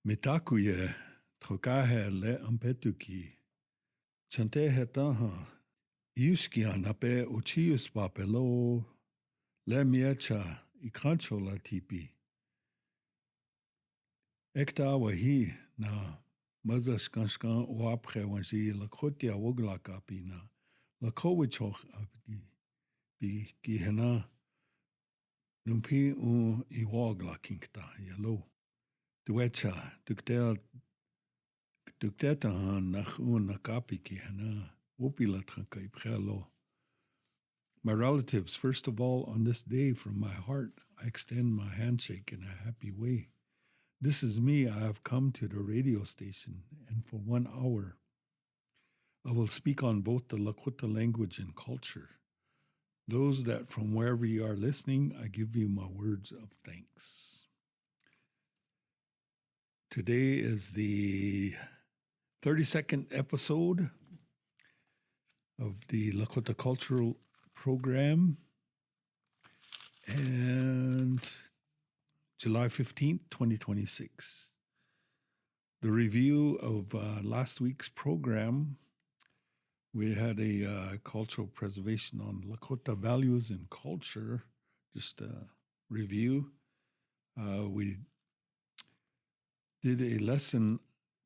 Mitakuye trokahe le ampetuki. Chante hetaha. Iuskian nape uchius papelo le miecha ikrancho la tipi. Ekta wahi na mazashkanshkan wapre wanji lakotia wogla kapi na lakowichoch bi gihena numpi iwogla kinkta yalo. Duecha dukteta nach nakapi kihena wopila tranka iprelo. My relatives, first of all, on this day from my heart, I extend my handshake in a happy way. This is me. I have come to the radio station, and for 1 hour, I will speak on both the Lakota language and culture. Those that from wherever you are listening, I give you my words of thanks. Today is the 32nd episode of the Lakota Cultural Program, and July 15th, 2026. The review of last week's program, we had a cultural preservation on Lakota values and culture, just a review. We did a lesson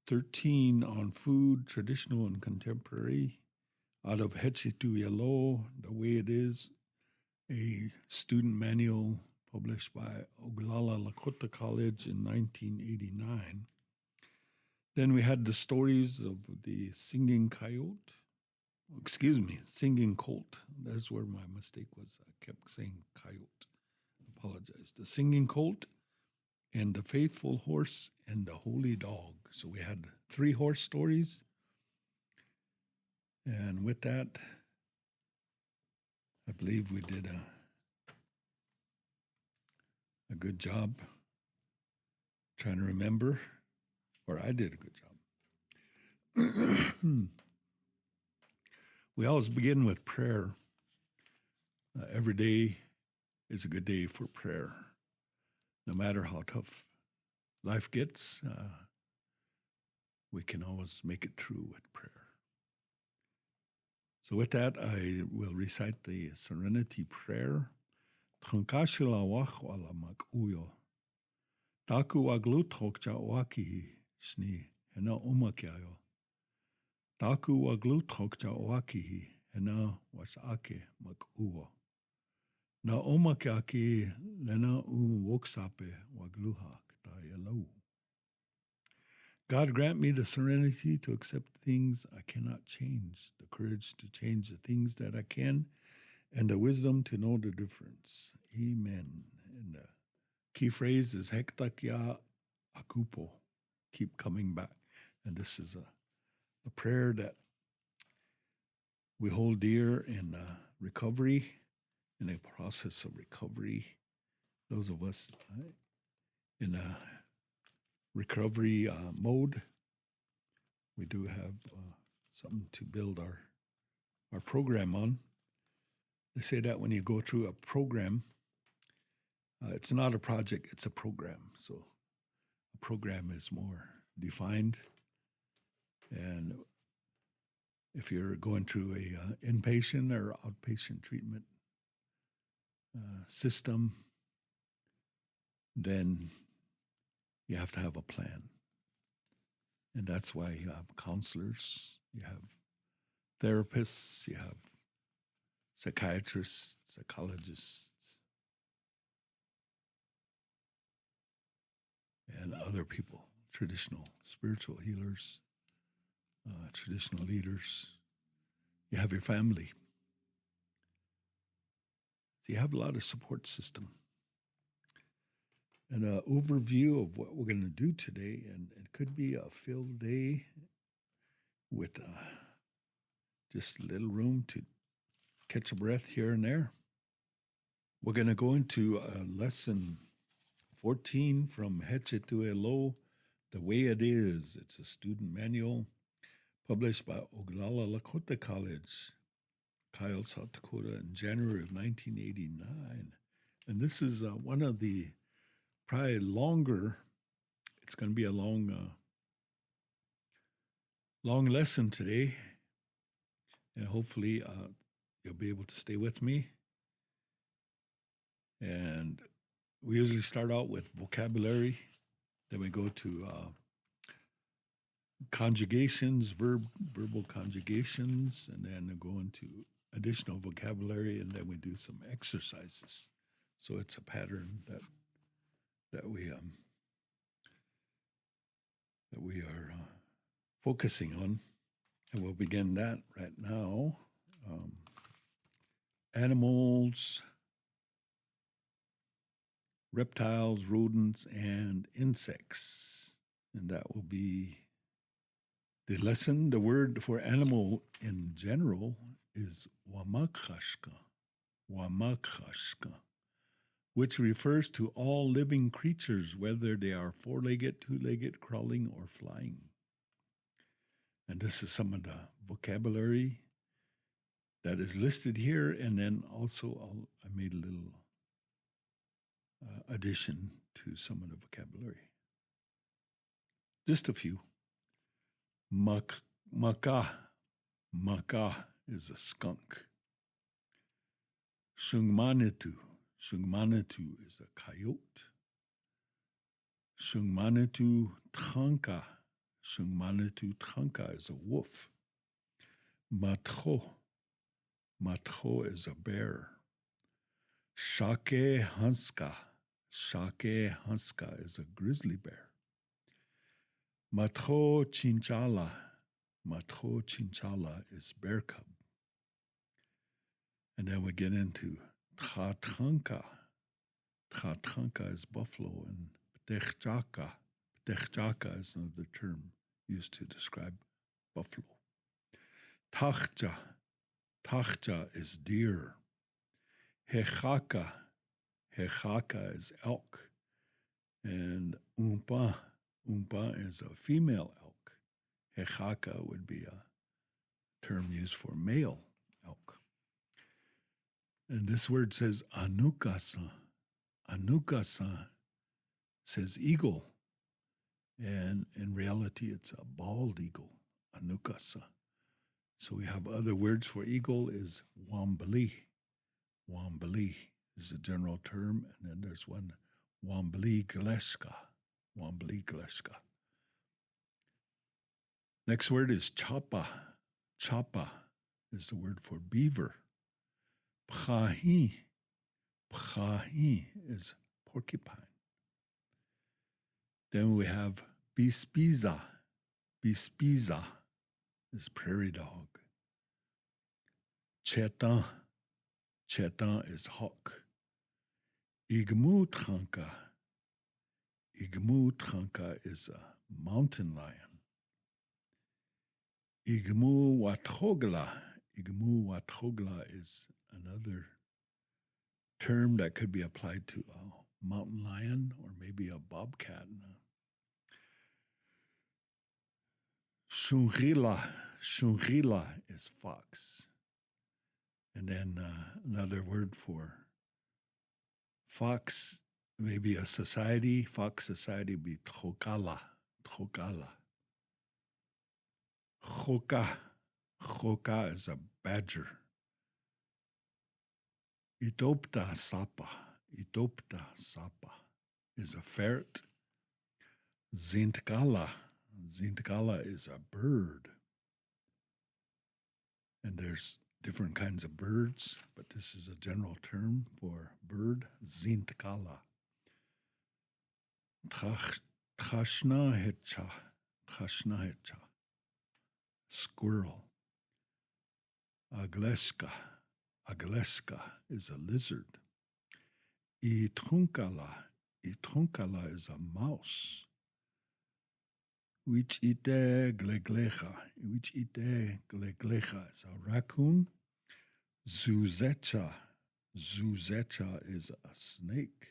13 on food, traditional and contemporary, out of Hechitu Yalo, The Way It Is, a student manual published by Oglala Lakota College in 1989. Then we had the stories of the singing colt. That's where my mistake was. I kept saying coyote. Apologize. The singing colt and the faithful horse and the holy dog. So we had 3 horse stories. And with that, I believe we did a good job trying to remember, or I did a good job. We always begin with prayer. Every day is a good day for prayer. No matter how tough life gets, we can always make it through with prayer. So with that, I will recite the Serenity Prayer. Trankashila wachwala makuyo. Taku aglutrokja wakihi shni hena omakyayo. Taku aglutrokja wakihi hena wasake makuo. Na omakyaki lena woksape wagluha ktayalo. God grant me the serenity to accept things I cannot change, the courage to change the things that I can, and the wisdom to know the difference. Amen. And the key phrase is hektakia akupo. Keep coming back. And this is a prayer that we hold dear in recovery, in a process of recovery. Those of us in a recovery mode, we do have something to build our program on. They say that when you go through a program, it's not a project, it's a program. So a program is more defined. And if you're going through a inpatient or outpatient treatment system, then you have to have a plan. And that's why you have counselors, you have therapists, you have psychiatrists, psychologists, and other people, traditional spiritual healers, traditional leaders. You have your family. So you have a lot of support system. And an overview of what we're going to do today, and it could be a filled day with just a little room to catch a breath here and there. We're going to go into lesson 14 from Hechetuelo, The Way It Is. It's a student manual published by Oglala Lakota College, Kyle, South Dakota, in January of 1989. And this is one of the probably longer It's going to be a long lesson today, and hopefully you'll be able to stay with me. And we usually start out with vocabulary, then we go to conjugations, verbal conjugations, and then go into additional vocabulary, and then we do some exercises. So it's a pattern that we are focusing on, and we'll begin that right now. Animals, reptiles, rodents, and insects, and that will be the lesson. The word for animal in general is wamakashka, which refers to all living creatures, whether they are four-legged, two-legged, crawling, or flying. And this is some of the vocabulary that is listed here, and then also I made a little addition to some of the vocabulary. Just a few. Maka is a skunk. Shungmanitu is a coyote. Shungmanitu tranka is a wolf. Matro is a bear. Shake hanska is a grizzly bear. Matro chinchala is bear cub. And then we get into Tratranka is buffalo, and Ptechjaka is another term used to describe buffalo. Tachja is deer. Hechaka is elk. And Umpa is a female elk. Hechaka would be a term used for male elk. And this word says anukasa. Anukasa says eagle. And in reality, it's a bald eagle, anukasa. So we have other words for eagle is wambali. Wambali is a general term. And then there's one, wambali gleshka. Next word is chapa. Chapa is the word for beaver. Pchahi is porcupine. Then we have bispiza. Bispiza is prairie dog. Chetan is hawk. Igmu tranka is a mountain lion. Igmu watogla is another term that could be applied to a mountain lion or maybe a bobcat. Shungrila is fox. And then another word for fox, maybe a society. Fox society would be trokala. Choka is a badger. Itopta sapa is a ferret. Zintkala is a bird. And there's different kinds of birds, but this is a general term for bird, zintkala. Trashna hecha, squirrel. Agleska is a lizard. Itrunkala is a mouse. Wichite gleglecha is a raccoon. Zuzecha is a snake.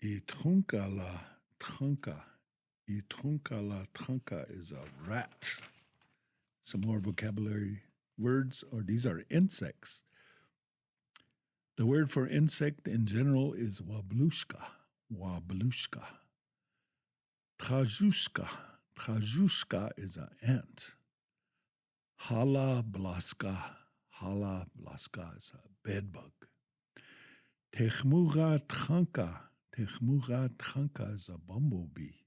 Itrunkala trunka is a rat. Some more vocabulary words, or these are insects. The word for insect in general is wablushka. Trajuska. Trajuska is an ant. Hala blaska. Hala blaska is a bedbug. Techmura tranka. Techmura tranka is a bumblebee.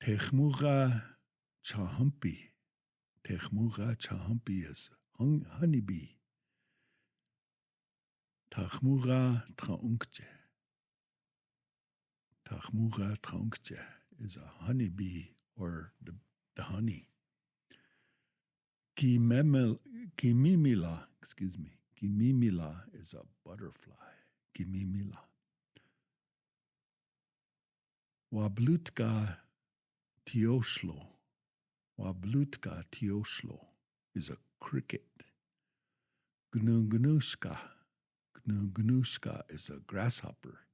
Techmura chahumpy. Techmura chahumpy is honeybee. Tachmura traunkje. Tachmura traunkje is a honeybee or the honey. Kimimila is a butterfly. Kimimila. Wablutka tioslo. Wablutka tioslo is a cricket. Gnugnushka. Gnugnushka is a grasshopper,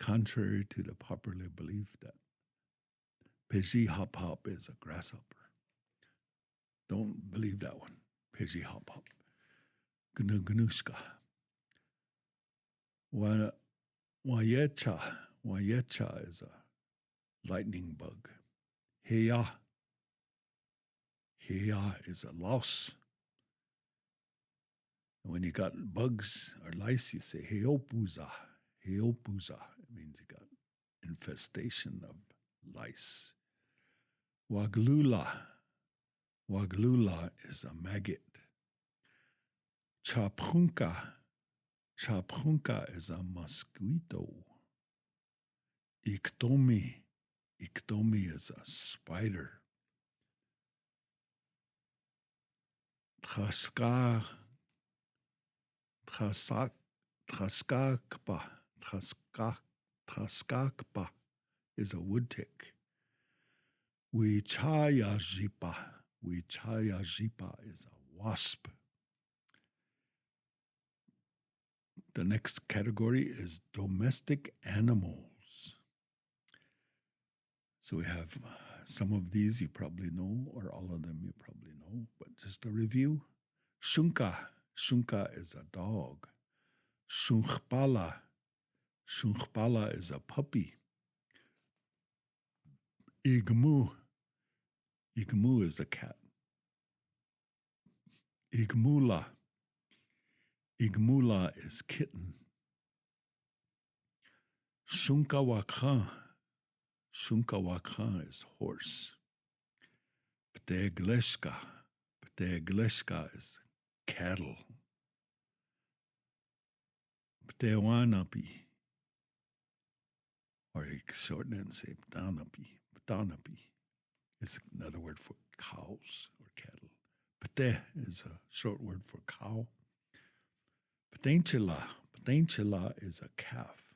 contrary to the popular belief that Peji hop hop is a grasshopper. Don't believe that one. Peji hop hop. Gnugnushka. Wayecha. Wayecha is a lightning bug. Heya. Heya is a louse. And when you got bugs or lice, you say heopuza. Heopuza. It means you got infestation of lice. Waglula. Waglula is a maggot. Chaprunka. Chaprunka is a mosquito. Iktomi. Iktomi is a spider. Traskakpa is a wood tick. Wichayajipa is a wasp. The next category is domestic animals. So we have some of these you probably know, or all of them you probably know, but just a review. Shunka. Shunka is a dog. Shunchpala. Shunchpala is a puppy. Igmu. Igmu is a cat. Igmula. Igmula is kitten. Shunkawakhan. Shunkawakhan is horse. Ptegleshka. Ptegleshka is cattle. Ptewanapi. Or you shorten it and say ptanapi. Ptanapi is another word for cows or cattle. Pte is a short word for cow. Ptenchila. Ptenchila is a calf.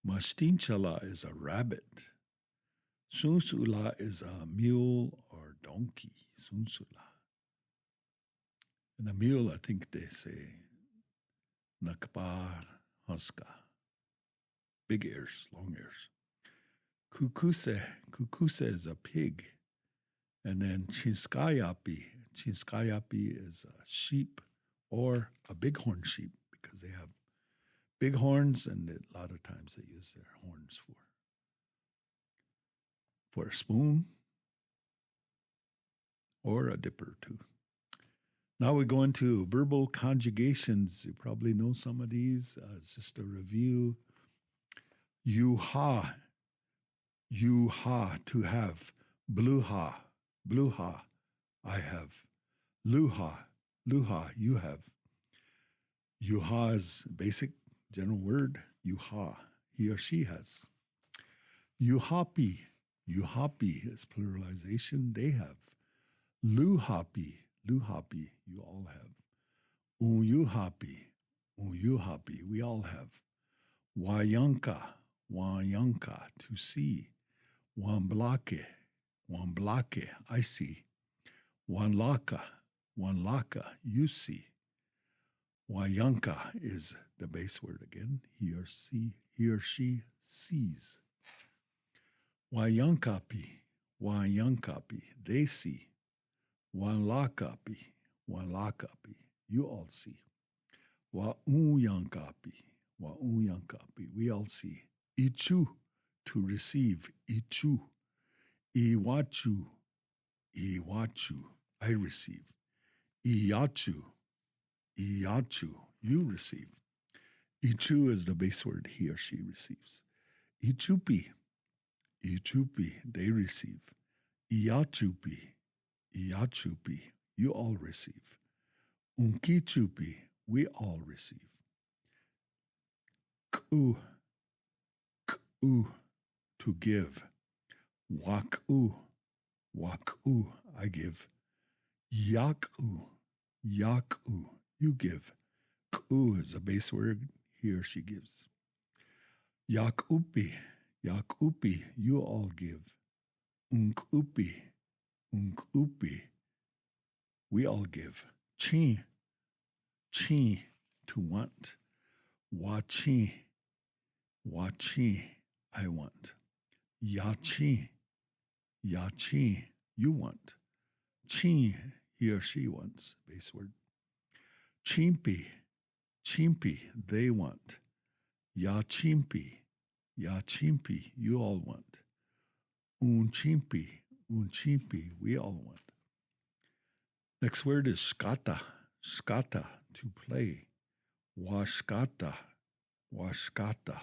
Mashtinchala is a rabbit. Sunsula is a mule or donkey. Sunsula. And a mule, I think they say nakpar haska. Big ears, long ears. Kukuse. Kukuse is a pig. And then chinskayapi. Chinskayapi is a sheep or a bighorn sheep because they have big horns, and a lot of times they use their horns for a spoon or a dipper too. Now we go into verbal conjugations. You probably know some of these. It's just a review. Yuha. Yuha, to have. Bluha. Bluha, I have. Luha. Luha, you have. Yuha is basic general word. Yuha, he or she has. Yuhapi. Yuhapi is pluralization. They have. Luhapi. Luhapi, you all have. Unyuhapi. Unyuhapi, we all have. Wayanka. Wayanka, to see. Wamblake. Wamblake, I see. Wanlaka. Wanlaka, you see. Wayanka is the base word again. He or she sees. Wayankapi. Wayankapi, they see. Wanlakapi. Wanlakapi, you all see. Wa'unyankapi. Wa'unyankapi, we all see. Ichu, to receive. Ichu. Iwachu. Iwachu. I receive. Iyachu. Iyachu. You receive. Ichu is the base word he or she receives. Ichupi. Ichupi. They receive. Iyachupi. Iyachupi. You all receive. Unkichupi. We all receive. Ku. Ku. To give. Waku. Waku. I give. Yaku. Yaku. You give. Ku is a base word he or she gives. Yakupi. Yakupi. You all give. Unkupi. Unkupi. We all give. Chi. Chi. To want. Wachi. Wachi. I want. Yachi. Yachi. You want. Chi. He or she wants. Base word. Chimpi. Chimpi. They want. Yachimpi. Yachimpi. You all want. Unchimpi. Unchimpi. We all want. Next word is skata. Skata. To play. Washkata. Washkata.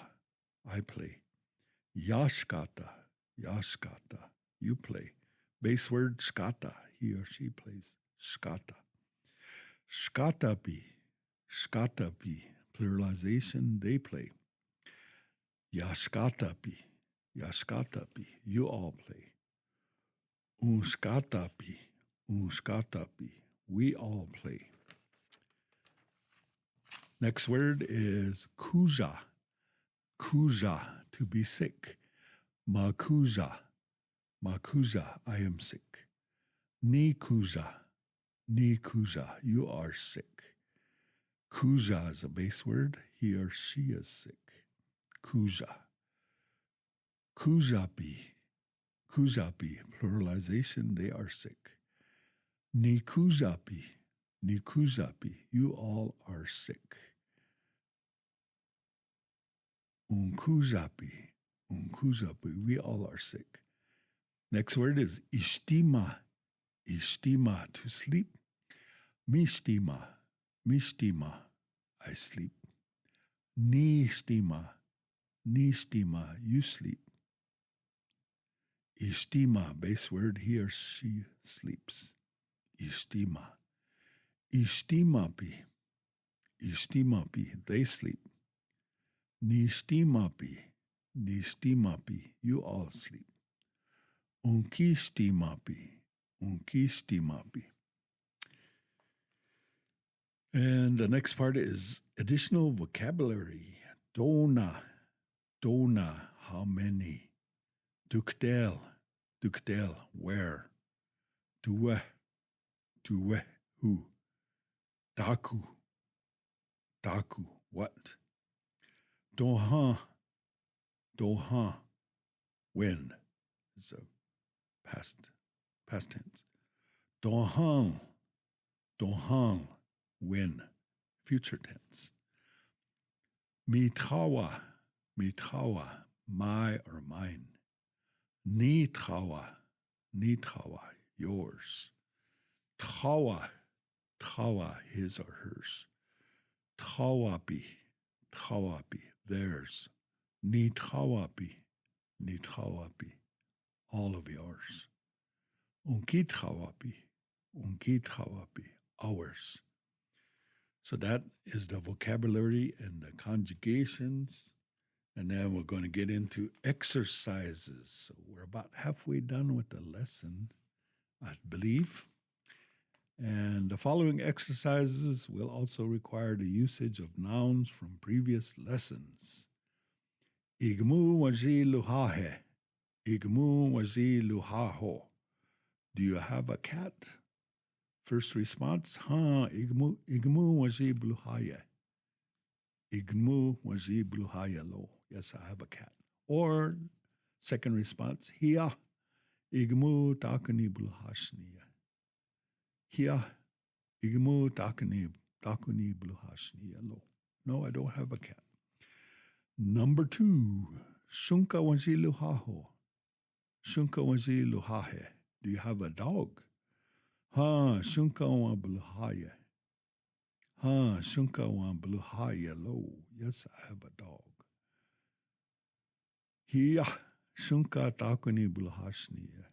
I play. Yashkata. Yashkata. You play. Base word skata. He or she plays. Skata. Skatapi. Skatapi. Pluralization. They play. Yashkatapi. Yashkatapi. You all play. Unskatapi. Unskatapi. We all play. Next word is kuja. Kuja. To be sick. Makuja. Makuja. I am sick. Nikuja. Nikuja. You are sick. Kuja is a base word. He or she is sick. Kuja. Kujapi. Kujapi. Pluralization. They are sick. Nikujapi. Nikujapi. You all are sick. Unkujapi. Unkujapi. We all are sick. Next word is ishtima. Ishtima. To sleep. Mishtima. Mishtima. I sleep. Nistima. Nistima. You sleep. Ishtima. Base word. He or she sleeps. Ishtima. Ishtimapi. Ishtimapi. They sleep. Nishtimapi. Nishtimapi. You all sleep. Unkishtimapi. Unkishtimapi. And the next part is additional vocabulary. Dona. Dona. How many? Dukdel. Dukdel. Where? Duwe. Duwe. Who? Daku. Daku. What? Doha. Doha. When? It's a past tense. Dohang. Dohang. When? Future tense. Mitawa. Mitawa. My or mine. Nitawa. Nitawa. Yours. Tawa. Tawa. His or hers. Tawapi. Tawapi. Theirs. Nitawapi. Nitawapi. All of yours. Unkitawapi. Unkitawapi. Ours. So that is the vocabulary and the conjugations. And then we're going to get into exercises. So we're about halfway done with the lesson, I believe. And the following exercises will also require the usage of nouns from previous lessons. Igmu waji luhahe. Igmu waji luhaho. Do you have a cat? First response, igmu waji bluhaya. Igmu waji bluhaya lo. Yes, I have a cat. Or second response, hiya. Igmu takani bluhashniya. Hiya. Igmu takani bluhashniya lo. No, I don't have a cat. Number 2, Shunka wanji luhaho. Shunka wanji luhahe. Do you have a dog? Ha, shunka wan bluhaye. Ha, shunka wan bluhaye lo. Yes, I have a dog. Hiya, shunka takuni bluhashniye.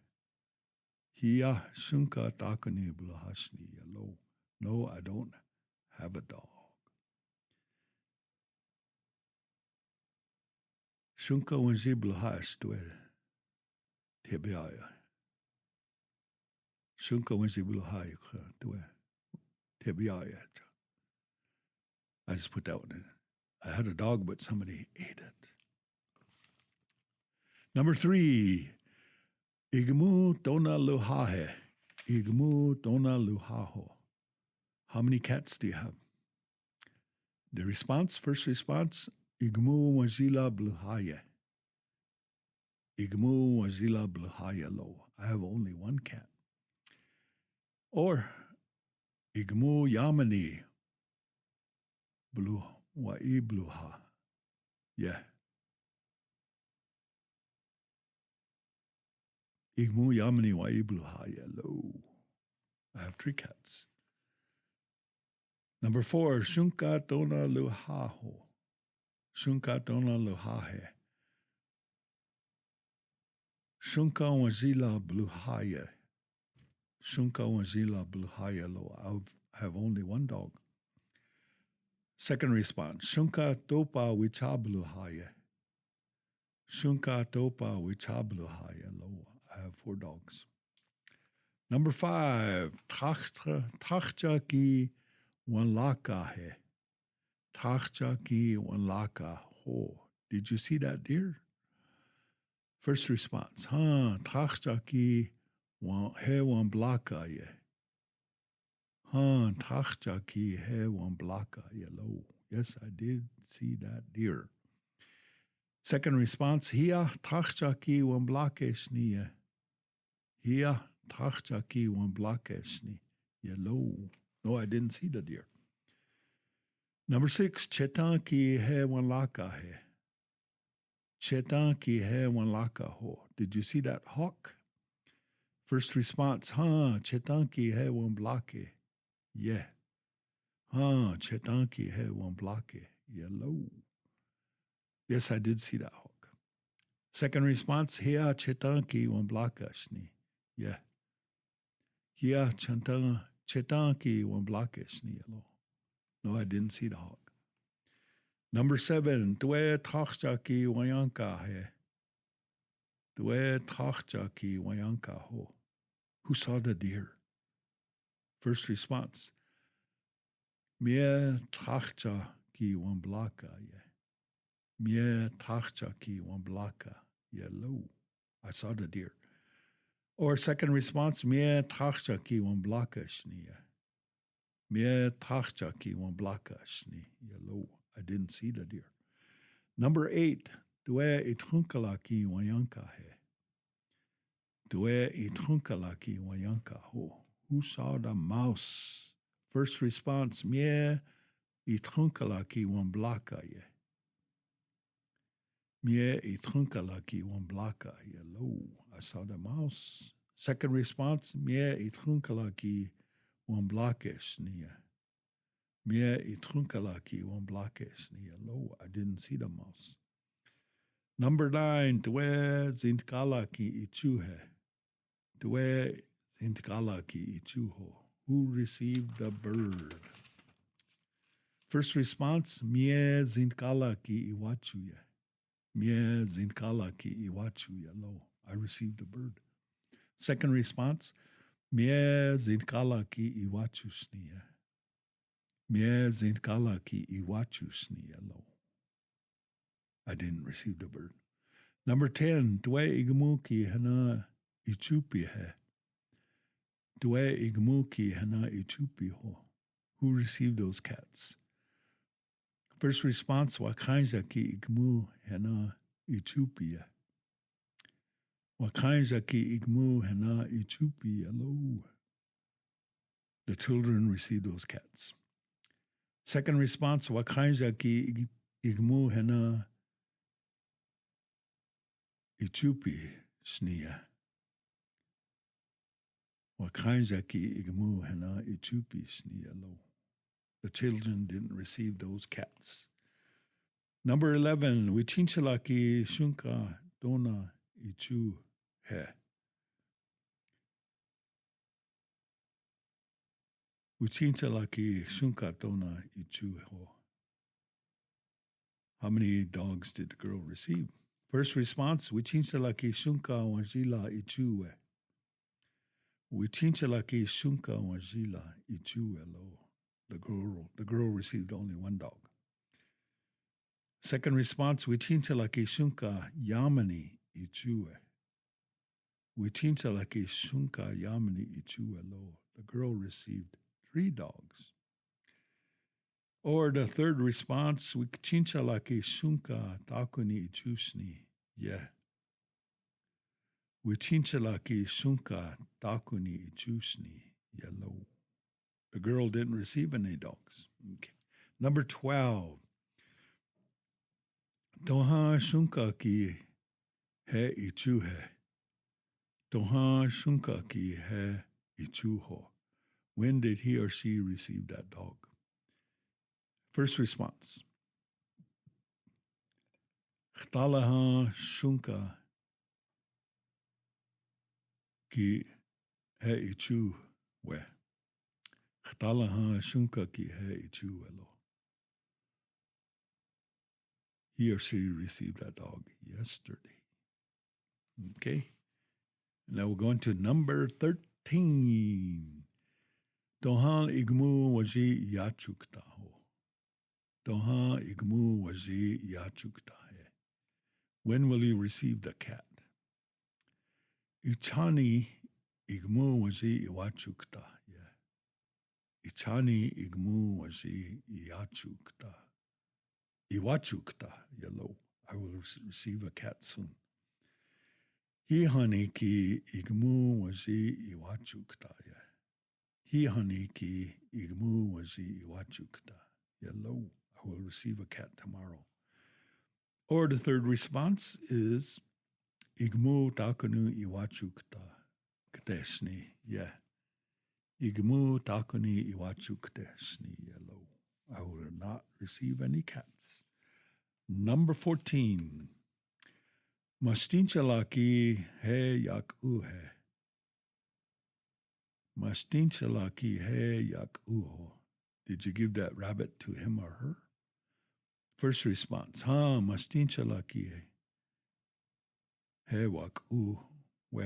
Hiya, shunka takuni bluhashniye lo. No, I don't have a dog. Shunka wanji bluhash tuwe. Tebiaya. Shunka wanji bluhaye tuwe. Tebiaya. I just put that one in. I had a dog, but somebody ate it. Number 3, Igmu dona luhahe. Igmu dona luhaho. How many cats do you have? The response, first response, Igmu wazila bluhaye. Igmu wazila bluhaye lo. I have only one cat. Or, Igmu yamani blu wa ibluha. Yeah. Igmu yamani wa ibluha yellow. I have 3 cats. Number 4, shunka dona luhaho. Shunka dona luhahe. Shunka wazila bluhaye. Shunka wazila bluhaye lo. I have only one dog. Second response, shunka topa wichabluhaye. Shunka topa wichabluhaye lo. I have 4 dogs. Number 5, tacha ki wanlaka he. Tacha ki wanlaka ho. Did you see that deer? First response, tacha ki he wanblaka ye. Tacha ki he wanblaka ye lo. Yes, I did see that deer. Second response, hiya tacha ki wanblake shniye. Hiya tacha ki wanblake shni ye lo. No, I didn't see the deer. Number 6, chetan ki he wanlaka he. Chetan ki he wanlaka ho. Did you see that hawk? First response, chetan ki he wanblake. Yeah. Chetan ki he wanblake. Yellow. Yes, I did see that hawk. Second response, hiya chetan ki wanblaka shni. Yeah. Hiya chetan ki wanblake shni yellow. No, I didn't see the hawk. Number 7, tue tacha ki wayanka he. Tue tacha ki wayanka ho. Who saw the deer? First response, mie tacha ki wanblaka ye. Mie tacha ki wanblaka ye lo. I saw the deer. Or second response, mie tacha ki wanblaka shni ye. Mie tacha ki wanblaka shni ye lo. I didn't see the deer. Number 8, due itrunkala ki wayanka he. Due itrunkala ki wayanka ho. Who saw the mouse? First response, mie itrunkala ki wanblaka ye. Mie itrunkala ki wanblaka ye lo. I saw the mouse. Second response, mie itrunkala ki wanblake shni ye. Mie itrunkala ki wanblake shni ye lo. I didn't see the mouse. Number 9, due zintkala ki ichuhe. Due zintkala ki ichuho. Who received the bird? First response, mie zintkala ki iwachuye. Mie zintkala ki iwachuye lo. I received the bird. Second response, mie zintkala ki iwachu shniye. Mie zintkala ki iwachu shniye lo. I didn't receive the bird. Number 10, due igmu ki hana ichupi he. Due igmu ki hana ichupi ho. Who received those cats? First response, wakanja ki igmu hana ichupi. Wakanja ki igmu hana ichupi lo. The children received those cats. Second response, wakanja ki igmu hana ichupi snia. Wakainjaki igmu hena ichupi snia lo. The children didn't receive those cats. Number 11, wichinchalaki shunka dona ichu he. Wichinchalaki shunka dona ichu ho. How many dogs did the girl receive? First response, wichinchalaki shunka wanjila ichu. Wichinchalaki shunka wanjila ichu lo. The girl received only one dog. Second response, wichinchalaki shunka yamani ichu. Wichinchalaki shunka yamani ichu lo. The girl received 3 dogs. Or the third response, wichinchalaki shunka takuni ichusni ye. Wichinchalaki shunka takuni ichusni yellow. The girl didn't receive any dogs. Okay. Number 12. Doha shunka ki he ichu he. Doha shunka ki he ichu ho. When did he or she receive that dog? First response. Chtalaha shunka ki he ichu we. Chtalaha shunka ki he ichu lo. He or she received that dog yesterday. Okay. Now we're going to number 13. Dohan igmu waji yachukta ho. Dohan igmu waji yachukta he. When will you receive the cat? Ichani igmu waji iwachukta. Yeah. Ichani igmu waji iwachukta. Iwachukta yellow. I will receive a cat soon. Hi hani ki igmu waji iwachukta. Yeah. Hi hani ki igmu waji iwachukta. Yellow. I will receive a cat tomorrow. Or the third response is igmu takunu iwachukta kteshni. Yeah. Igmu takuni iwachukdeshni yellow. I will not receive any cats. Number 14. Mastinchalaki he yak uhe. Mastinchalaki he yak uho. Did you give that rabbit to him or her? First response. Ha mastinchalaki he wak u we.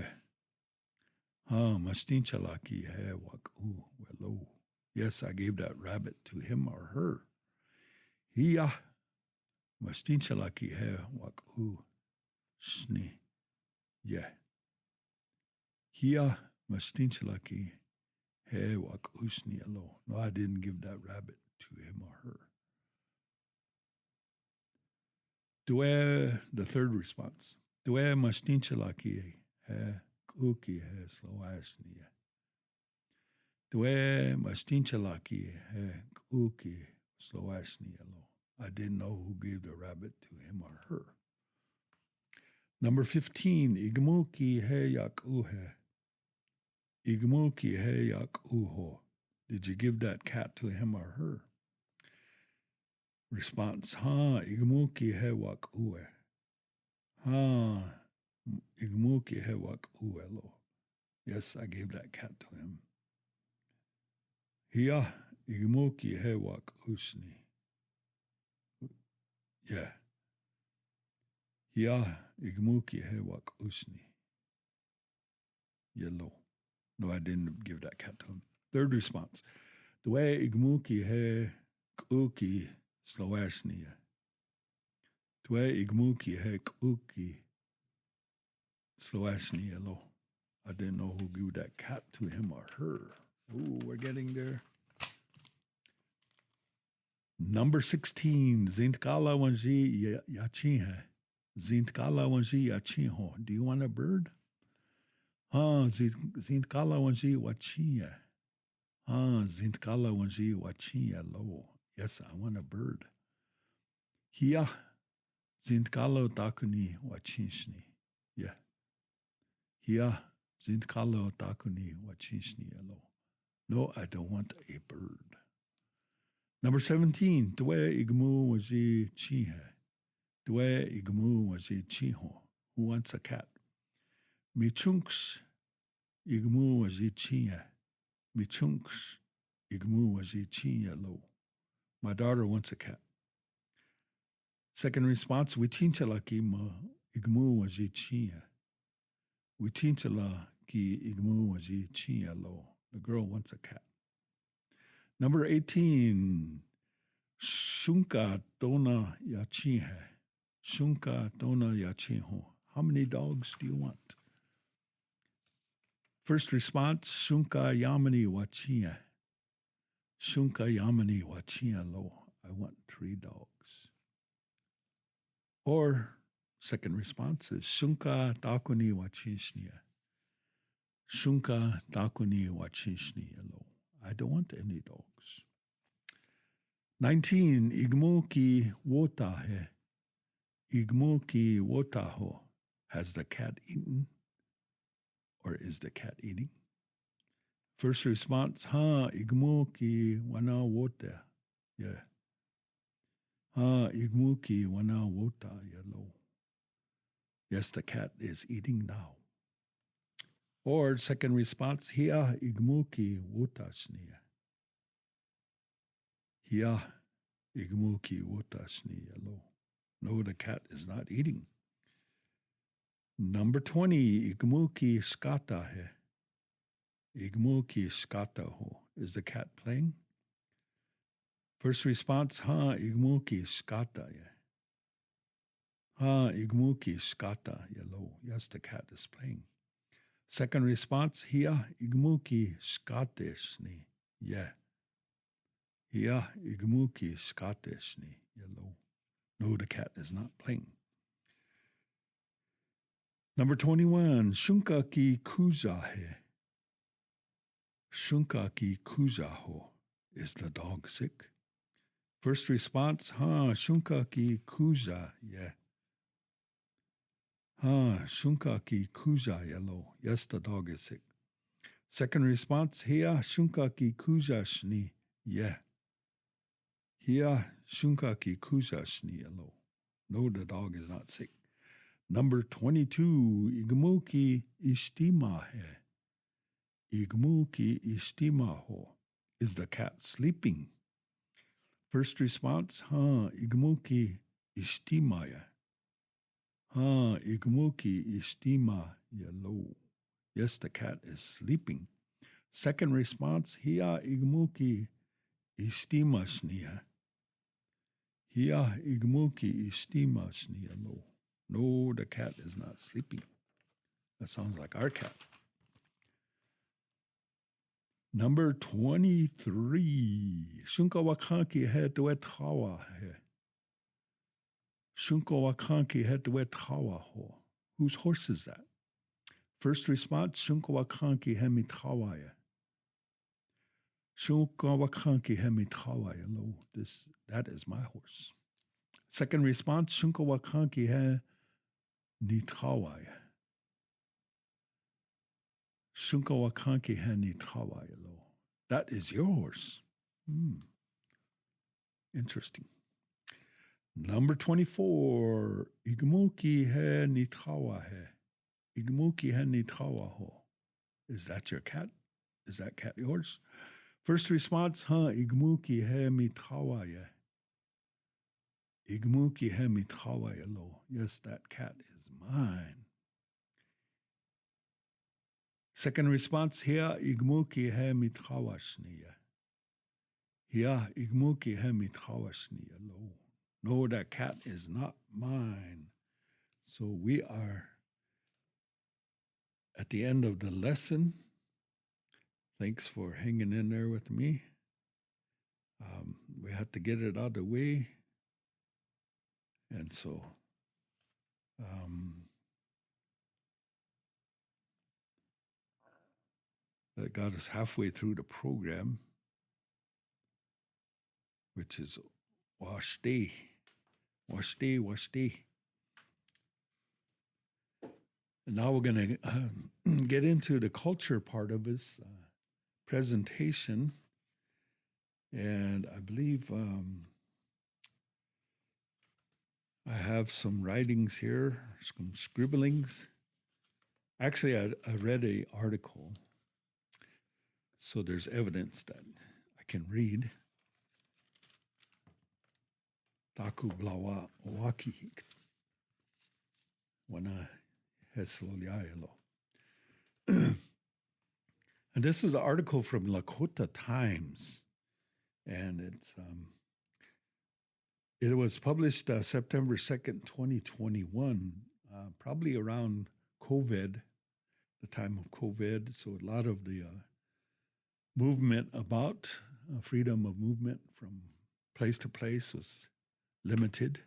Ha mastinchalaki he wak u welo. Yes, I gave that rabbit to him or her. Hiya mastinchalaki he wak u sni. Yeah. Hiya mastinchalaki he wak usni alo. No, I didn't give that rabbit to him or her. The third response. Due mastinchalaki he kuki he sloasni. Due mastinchalaki he kuki sloasni alo. I didn't know who gave the rabbit to him or her. Number 15. Igmuki he yak uhe. Igmuki he yak uho. Did you give that cat to him or her? Response. Ha igmuki he wak ue. Ha igmuki he wak uelo. Yes, I gave that cat to him. Hiya igmuki he wak usni. Yeah. Hiya igmuki he wak usni. Yellow. No, I didn't give that cat to him. Third response. Due igmuki he kuki sloashnia. Due igmuki he kuki sloashnia lo. I didn't know who gave that cat to him or her. Ooh, we're getting there. Number 16. Zintkala wanji yachinhe. Zintkala wanji yachinho. Do you want a bird? Ha, zintkala wanji wachinhe. Ha, zintkala wanji wachinhe lo. Yes, I want a bird. Hiya, zintkalo takuni wachinshni. Yeah. Hia zinkalo takuni wachinshni alo. No, I don't want a bird. Number 17, Dwe igmu waji chihe. Dwe igmu waji chiho. Who wants a cat? Michunks igmu waji chihe. Michunks igmu waji chihe lo. My daughter wants a cat. Second response, Witinchala ki ma igmu waji chihe. Witinchala ki igmu waji chihe lo. The girl wants a cat. Number 18, Shunka dona yachihe. Shunka dona yachiho. How many dogs do you want? First response, Shunka yamani wachia. Shunka yamani wachia lo. I want 3 dogs. Or second response is Shunka takuni wachishnia. Shunka takuni wachishnia lo. I don't want any dogs. 19, Igmu ki wotahe. Igmu ki wotaho. Has the cat eaten? Or is the cat eating? First response, ha igmu ki wana wota. Yeah. Ha igmu ki wana wota yellow. Yes, the cat is eating now. Or second response, hia igmu ki wota shnia. Hia igmu ki wota shnia yellow. No, the cat is not eating. Number 20, igmu ki skata he. Igmu ki skata ho. Is the cat playing? First response, ha igmu ki skata ye. Ha igmu ki skata yellow. Yes, the cat is playing. Second response, hia igmu ki skateshni. Yeah. Hia igmu ki skateshni yellow. No, the cat is not playing. Number 21, Shunka ki kuzahe. Shunka ki kuzaho. Is the dog sick? First response, ha, shunka ki kuza, yeah. Ha, shunka ki kuza, yellow. Yes, the dog is sick. Second response, hia shunka ki kuza shni, yeah. Hia shunka ki kuza shni, yellow. No, the dog is not sick. Number 22, igmu ki istima he. Igmu ki istima ho. Is the cat sleeping? First response, ha, igmu ki istima ya. Ha, igmu ki istima yellow. Yes, the cat is sleeping. Second response, hia igmu ki istima shnia. Hia igmu ki istima shnia lo. No, the cat is not sleeping. That sounds like our cat. Number 23. Shunka wakanki he duet hawa he. Shunka wakanki he duet hawa ho. Whose horse is that? First response, Shunka wakanki he mit hawa ye. Shunka wakanki he mit hawa ye lo. That is my horse. Second response, Shunka wakanki he nithawa ye. Shunka wakanki he nithawa ye lo. That is your horse. Interesting. Number 24. Igmuki he nithawa he. Igmuki he nithawa ho. Is that your cat? Is that cat yours? First response, ha, igmuki he mithawa ye. Igmuki he mithawa ye lo. Yes, that cat is mine. Second response, hia igmuki he mithawa shniya. Hia igmuki he mithawa shniya lo. No, that cat is not mine. So we are at the end of the lesson. Thanks for hanging in there with me. We had to get it out of the way. And so that got us halfway through the program, which is wash day. Wash day, wash day. And now we're going to get into the culture part of his presentation. And I believe I have some writings here, some scribblings. Actually, I read an article, so there's evidence that I can read. Taku blawa oaki wana hesloliaelo. And this is an article from Lakota Times, and it was published September 2nd, 2021, probably around COVID, the time of COVID. So a lot of the movement about freedom of movement from place to place was limited.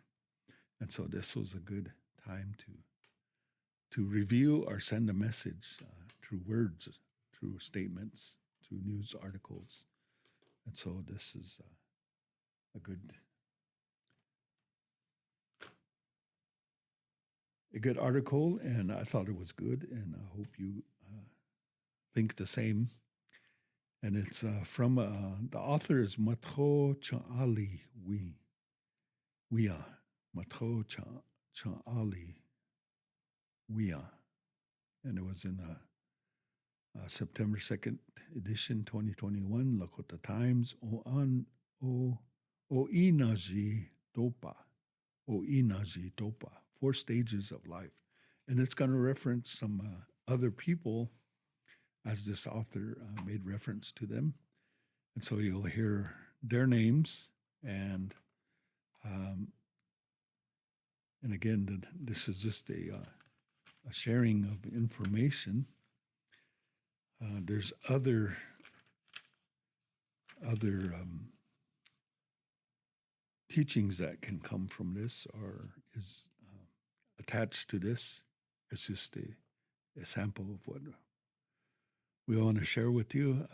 And so this was a good time to review or send a message through words, through statements, through news articles. And so this is a good article, and I thought it was good, and I hope you think the same. And it's from the author is Matho Cha'ali Wia. Matho Cha'ali Wia. And it was in September 2nd edition, 2021, Lakota Times, O'inaji Dopa. O'inaji Dopa. 4 stages of life. And it's going to reference some other people as this author made reference to them. And so you'll hear their names. And again, this is just a sharing of information. There's other teachings that can come from this or is attached to this. It's just a sample of what we want to share with you.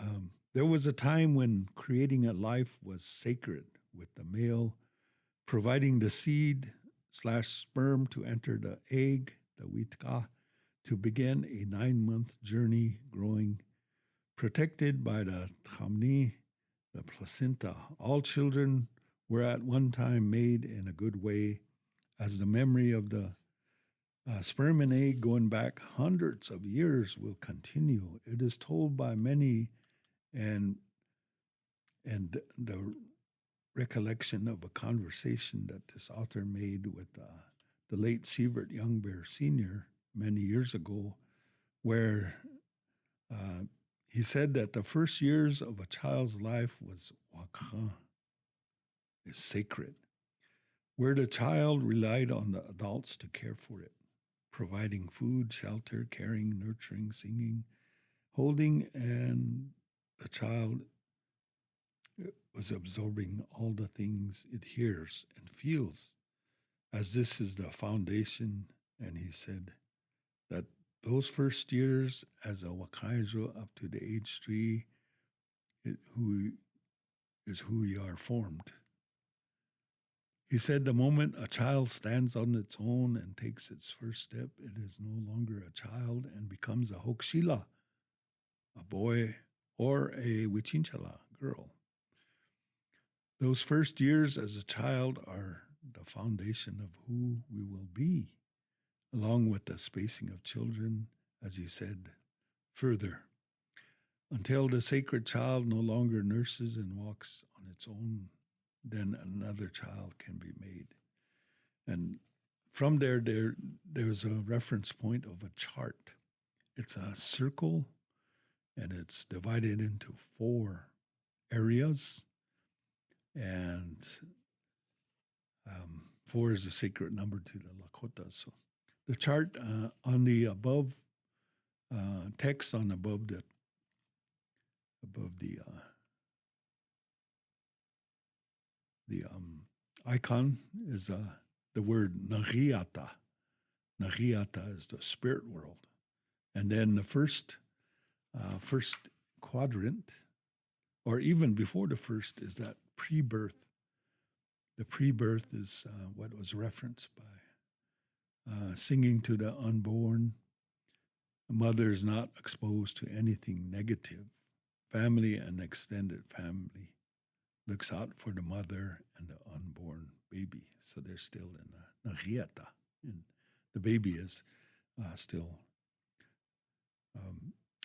There was a time when creating a life was sacred, with the male providing the seed/sperm to enter the egg, the witka, to begin a 9-month journey growing, protected by the thamni, the placenta. All children were at one time made in a good way, as the memory of the sperm and egg going back hundreds of years will continue. It is told by many, and the recollection of a conversation that this author made with the late Sievert Youngbear Sr. many years ago, where he said that the first years of a child's life was wakha, is sacred, where the child relied on the adults to care for it, providing food, shelter, caring, nurturing, singing, holding, and the child was absorbing all the things it hears and feels, as this is the foundation. And he said that those first years as a wakaijo up to the age 3 who you are formed. He said the moment a child stands on its own and takes its first step, it is no longer a child and becomes a hokshila, a boy, or a wichinchala, girl. Those first years as a child are the foundation of who we will be, along with the spacing of children, as he said further, until the sacred child no longer nurses and walks on its own, then another child can be made. And from there's a reference point of a chart. It's a circle, and it's divided into 4 areas, and 4 is a sacred number to the Lakota. So the chart on the above text on above the icon is the word Nagiata. Nagiata is the spirit world. And then the first quadrant, or even before the first, is that pre-birth. The pre-birth is what was referenced by singing to the unborn, The mother is not exposed to anything negative. Family and extended family looks out for the mother and the unborn baby. So they're still in the nahiata. And the baby is still.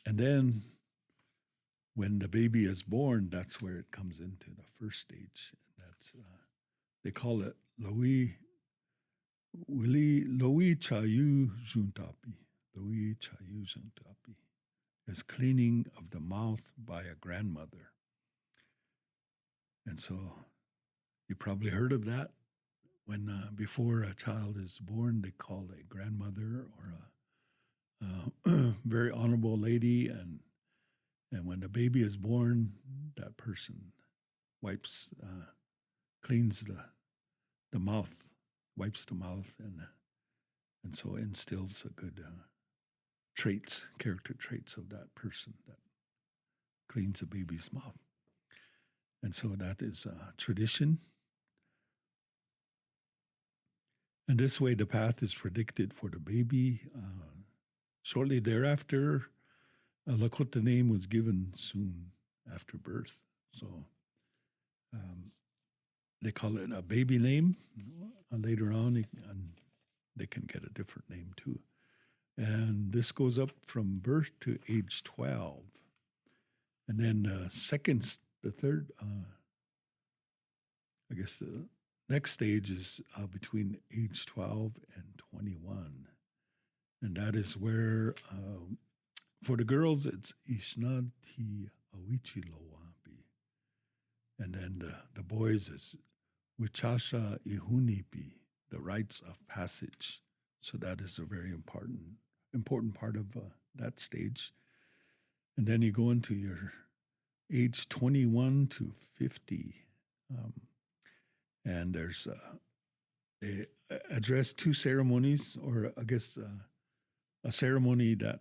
And then when the baby is born, that's where it comes into the first stage. That's they call it Loi Chayu Juntapi. Loi Chayu Juntapi is cleaning of the mouth by a grandmother. And so you probably heard of that. When before a child is born, they call a grandmother or a very honorable lady, and when the baby is born, that person wipes, cleans the mouth, wipes the mouth, and so instills a good character traits of that person that cleans a baby's mouth. And so that is a tradition. And this way the path is predicted for the baby. Shortly thereafter, a Lakota name was given soon after birth. So they call it a baby name. Later on, they can get a different name too. And this goes up from birth to age 12. And then the third, I guess the next stage is between age 12 and 21. And that is where, for the girls, it's Ishnati Awichilowapi. And then the boys is Wichasha Ihunipi, the rites of passage. So that is a very important part of that stage. And then you go into your age 21 to 50. And there's, they address two ceremonies, or I guess a ceremony that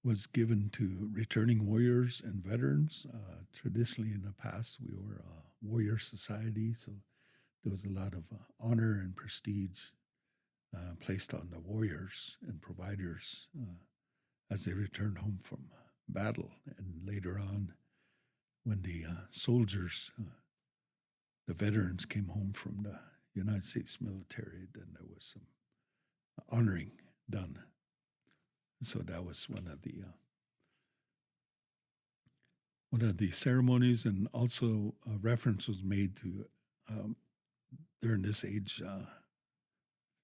was given to returning warriors and veterans. Traditionally in the past, we were a warrior society, so there was a lot of honor and prestige placed on the warriors and providers as they returned home from battle. And later on, when the soldiers, the veterans came home from the United States military, then there was some honoring done. So that was one of the ceremonies, and also a reference was made to during this age,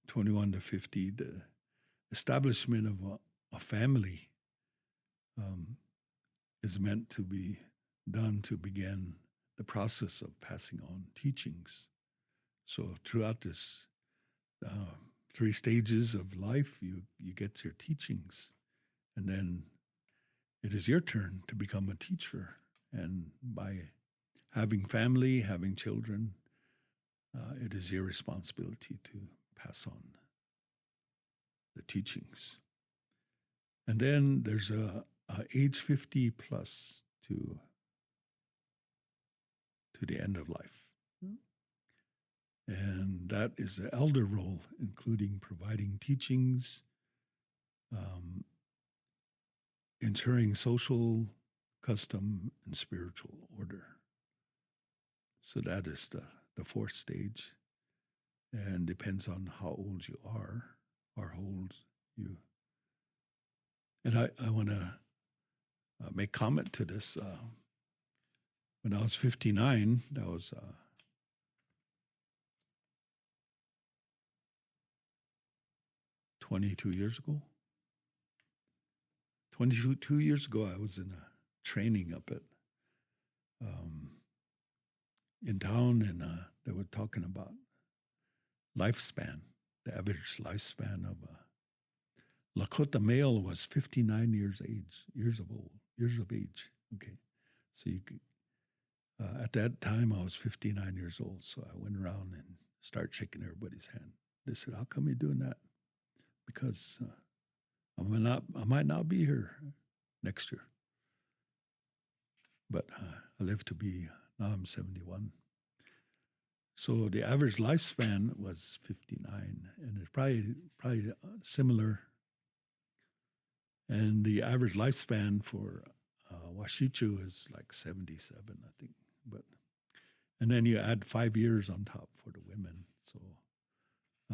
21 to 50, the establishment of a family is meant to be done to begin the process of passing on teachings. So throughout this 3 stages of life, you get your teachings, and then it is your turn to become a teacher. And by having family, having children, it is your responsibility to pass on the teachings. And then there's a age 50 plus to the end of life. And that is the elder role, including providing teachings, ensuring social, custom, and spiritual order. So that is the 4th stage, and depends on how old you are or how old you. And I want to make comment to this. When I was 59, that was 22 years ago. 22 years ago, I was in a training up at in town, and they were talking about lifespan. The average lifespan of a Lakota male was 59 years of age. Okay, so you could, at that time I was 59 years old, so I went around and started shaking everybody's hand. They said, "How come you're doing that?" Because I might not be here next year, but I live to be, now I'm 71. So the average lifespan was 59, and it's probably similar. And the average lifespan for Washichu is like 77, I think. And then you add 5 years on top for the women. So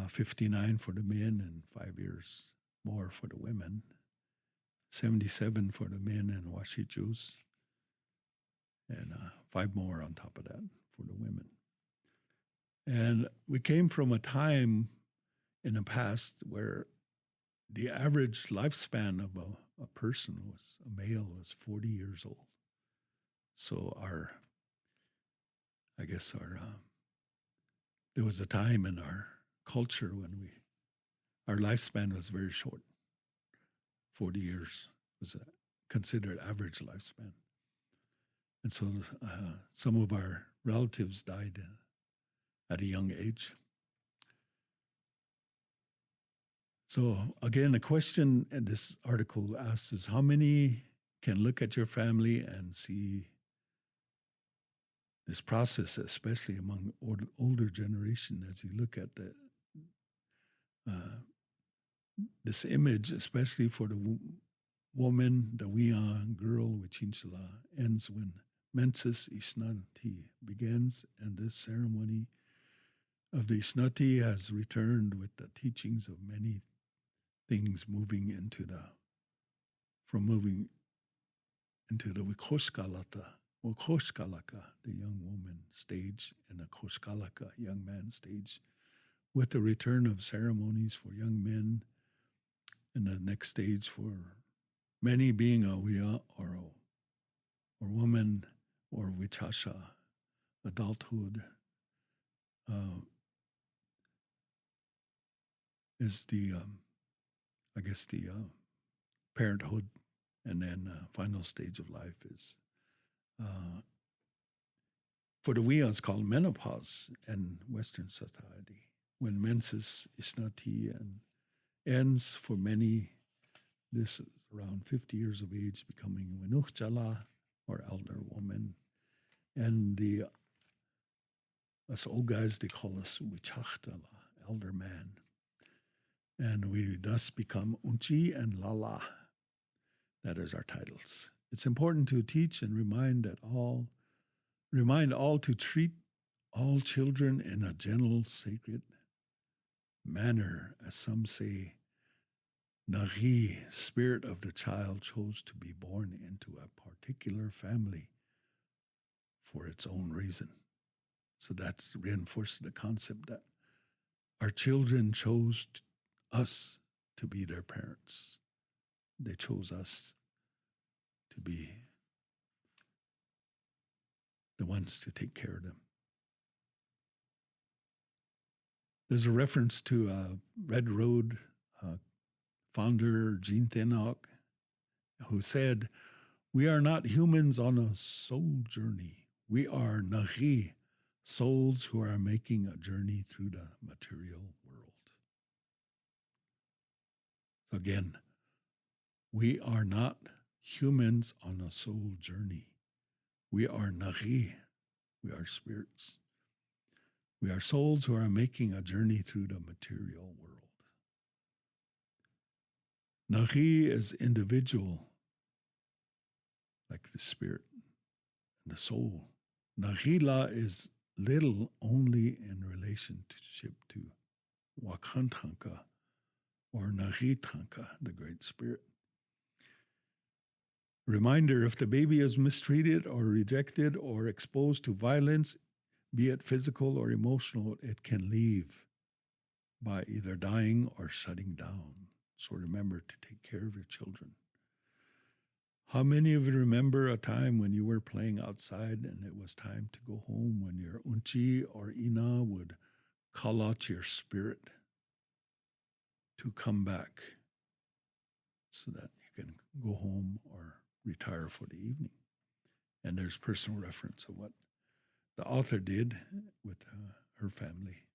59 for the men and 5 years more for the women. 77 for the men and Washichus. And 5 more on top of that for the women. And we came from a time in the past where the average lifespan of a person a male was 40 years old. So there was a time in our culture when our lifespan was very short. 40 years was considered average lifespan. And so some of our relatives died at a young age. So again, the question in this article asks is, how many can look at your family and see this process, especially among older generation, as you look at this image, especially for the woman, the wian girl, which inshallah ends when menses isnati begins, and this ceremony of the isnati has returned with the teachings of many things moving into the Koshkalaka, the young woman stage, and the Koshkalaka, young man stage, with the return of ceremonies for young men, and the next stage for many being a wiya or woman or vichasha, adulthood, is the parenthood, and then final stage of life is for the wiya it's called menopause in Western society, when menses isnati and ends for many. This is around 50 years of age, becoming winuchjala, or elder woman, and us old guys, they call us wichachtala, elder man, and we thus become unchi and lala. That is our titles. It's important to teach and remind all to treat all children in a gentle, sacred manner, as some say. Nari, spirit of the child, chose to be born into a particular family for its own reason. So that's reinforced the concept that our children chose us to be their parents. They chose us to be the ones to take care of them. There's a reference to Red Road founder Gene Tenoch, who said, "We are not humans on a soul journey. We are Nari, souls who are making a journey through the material world." So again, we are not humans on a soul journey. We are Nari. We are spirits. We are souls who are making a journey through the material world. Nari is individual, like the spirit and the soul. Nahila is little only in relationship to Wakanthanka or Nahithanka, the great spirit. Reminder, if the baby is mistreated or rejected or exposed to violence, be it physical or emotional, it can leave by either dying or shutting down. So remember to take care of your children. How many of you remember a time when you were playing outside and it was time to go home, when your unchi or ina would call out your spirit to come back so that you can go home or retire for the evening? And there's personal reference of what the author did with her family.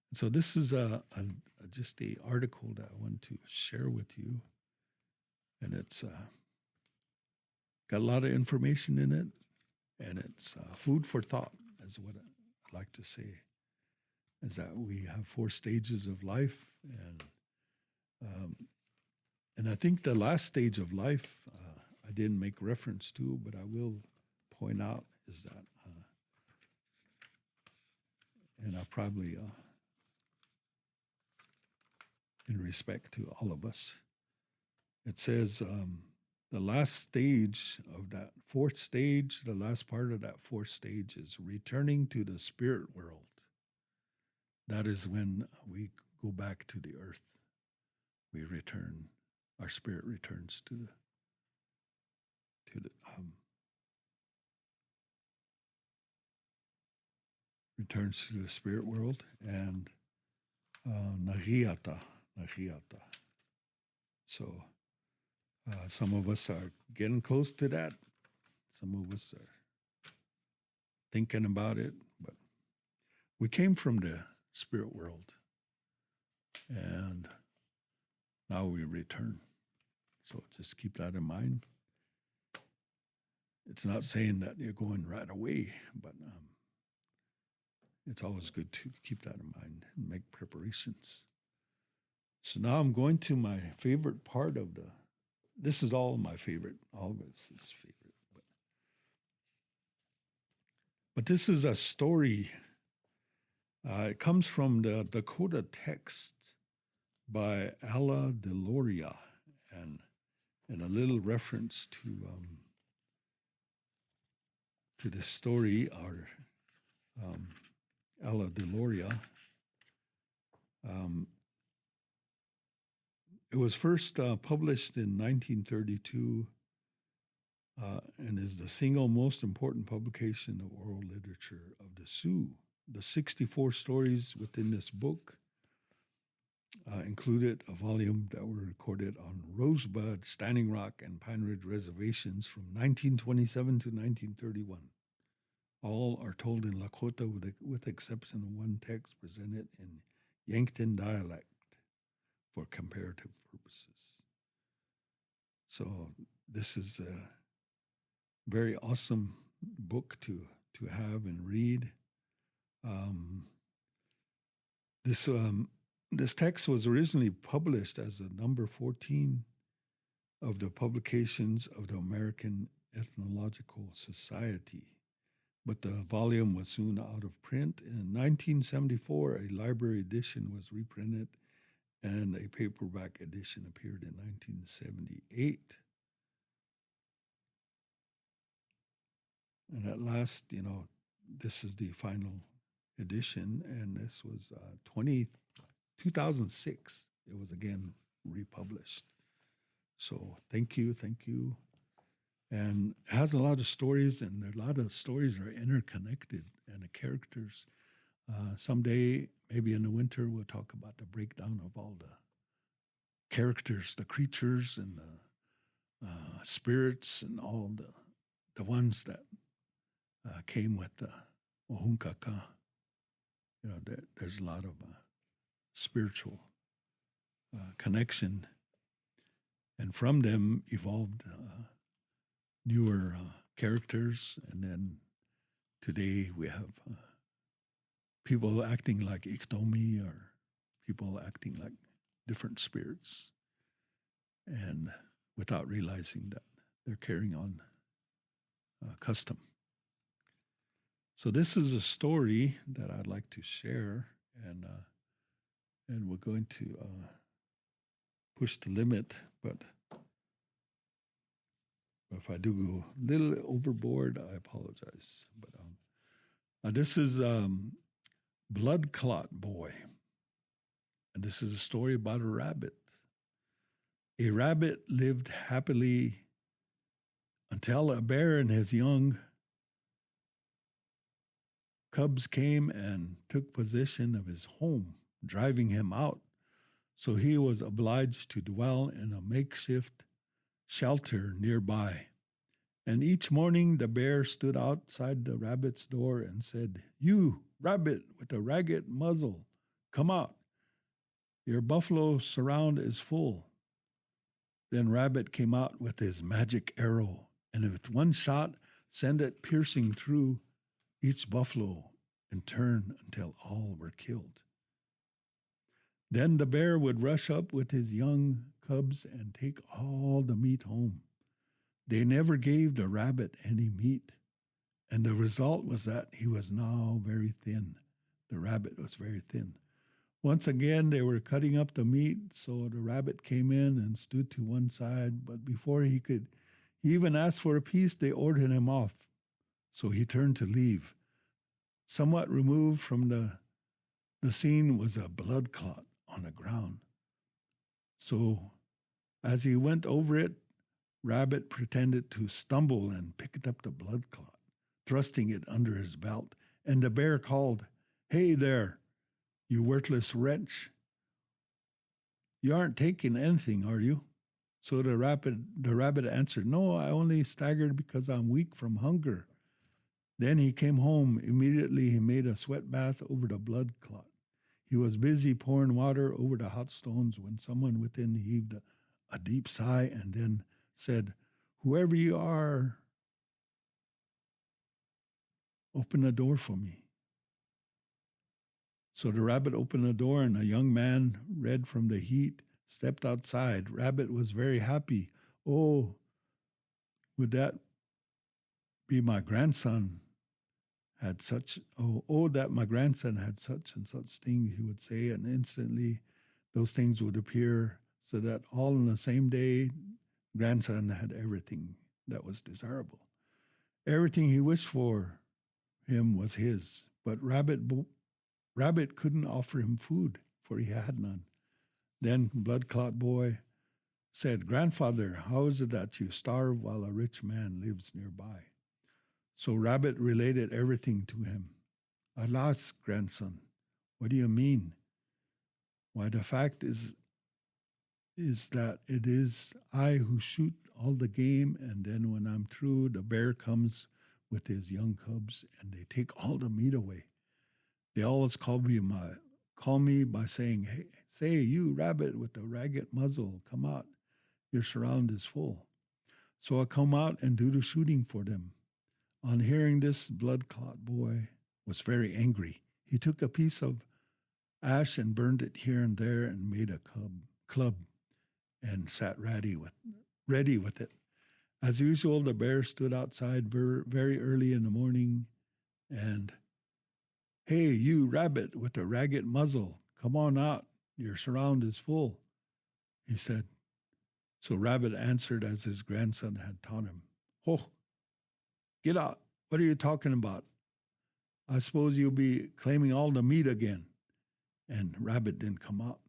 And so this is just the article that I want to share with you. And it's got a lot of information in it, and it's food for thought, is what I like to say, is that we have 4 stages of life, And I think the last stage of life I didn't make reference to, but I will point out is that, and I probably, in respect to all of us, it says the last stage of that fourth stage, the last part of that fourth stage is returning to the spirit world. That is when we go back to the earth. We return, our spirit returns to the returns to the spirit world, and Nagiata. So some of us are getting close to that. Some of us are thinking about it, but we came from the spirit world, and now we return. So just keep that in mind. It's not saying that you're going right away, but it's always good to keep that in mind and make preparations. So now I'm going to my favorite part of this is all my favorite, all of it's favorite. But this is a story. It comes from the Lakota text by Alla Deloria, and a little reference to this story, our Alla Deloria. It was first published in 1932 and is the single most important publication of oral literature of the Sioux. The 64 stories within this book included a volume that were recorded on Rosebud, Standing Rock, and Pine Ridge reservations from 1927 to 1931. All are told in Lakota with the exception of one text presented in Yankton dialect for comparative purposes. So this is a very awesome book to have and read. This text was originally published as the number 14 of the publications of the American Ethnological Society, but the volume was soon out of print. In 1974, a library edition was reprinted, and a paperback edition appeared in 1978. And at last, this is the final edition, and this was 2006. It was again republished. So thank you. And it has a lot of stories, and a lot of stories are interconnected, and the characters. Someday, maybe in the winter, we'll talk about the breakdown of all the characters, the creatures, and the spirits, and all the ones that came with the Ohunkaka. There's a lot of spiritual connection, and from them evolved newer characters, and then today we have people acting like Iktomi, or people acting like different spirits, and without realizing that they're carrying on custom. So this is a story that I'd like to share, and we're going to push the limit, but if I do go a little overboard, I apologize. But this is Blood Clot Boy, and this is a story about a rabbit. A rabbit lived happily until a bear and his young cubs came and took possession of his home, driving him out. So he was obliged to dwell in a makeshift shelter nearby. And each morning the bear stood outside the rabbit's door and said, "You, rabbit with a ragged muzzle, come out. Your buffalo surround is full." Then Rabbit came out with his magic arrow, and with one shot sent it piercing through each buffalo in turn until all were killed. Then the bear would rush up with his young cubs and take all the meat home. They never gave the rabbit any meat, and the result was that he was now very thin. The rabbit was very thin. Once again, they were cutting up the meat, so the rabbit came in and stood to one side, but before he could even ask for a piece, they ordered him off. So he turned to leave. Somewhat removed from the scene was a blood clot on the ground. So as he went over it, Rabbit pretended to stumble and picked up the blood clot, thrusting it under his belt, and the bear called, "Hey there, you worthless wretch. You aren't taking anything, are you?" So the rabbit answered, "No, I only staggered because I'm weak from hunger." Then he came home. Immediately he made a sweat bath over the blood clot. He was busy pouring water over the hot stones when someone within heaved a deep sigh and then said, "Whoever you are, open the door for me." So the rabbit opened the door, and a young man, red from the heat, stepped outside. Rabbit was very happy. "Oh, would that be my grandson had such, that my grandson had such and such things," he would say, and instantly those things would appear, so that all in the same day, grandson had everything that was desirable. Everything he wished for him was his, but Rabbit couldn't offer him food, for he had none. Then Blood Clot Boy said, "Grandfather, how is it that you starve while a rich man lives nearby?" So Rabbit related everything to him. "Alas, grandson, what do you mean?" "Why, the fact is that it is I who shoot all the game, and then when I'm through, the bear comes with his young cubs, and they take all the meat away. They always call me by saying, 'Hey, say, you rabbit with the ragged muzzle, come out. Your surround is full.' So I come out and do the shooting for them." On hearing this, Blood Clot Boy was very angry. He took a piece of ash and burned it here and there and made a club and sat ready with it. As usual, the bear stood outside very early in the morning and, "Hey, you rabbit with the ragged muzzle, come on out. Your surround is full," he said. So Rabbit answered as his grandson had taught him, "Oh, get out. What are you talking about? I suppose you'll be claiming all the meat again." And Rabbit didn't come out.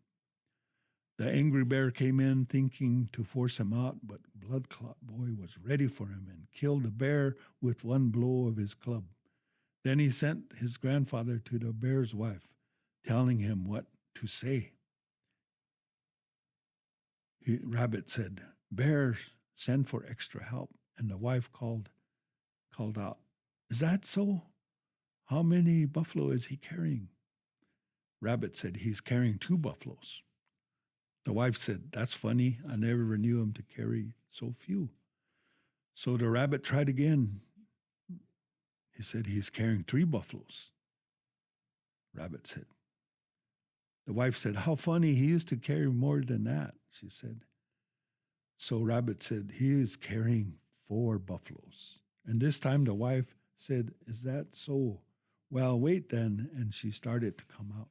The angry bear came in thinking to force him out, but Blood Clot Boy was ready for him and killed the bear with one blow of his club. Then he sent his grandfather to the bear's wife, telling him what to say. Rabbit said, "Bear, send for extra help." And the wife called out, "Is that so? How many buffalo is he carrying?" Rabbit said, "He's carrying 2 buffaloes. The wife said, "That's funny. I never knew him to carry so few." So the rabbit tried again. He said, "He's carrying 3 buffaloes. Rabbit said. The wife said, "How funny. He used to carry more than that," she said. So Rabbit said, "He is carrying 4 buffaloes. And this time the wife said, "Is that so? Well, wait then." And she started to come out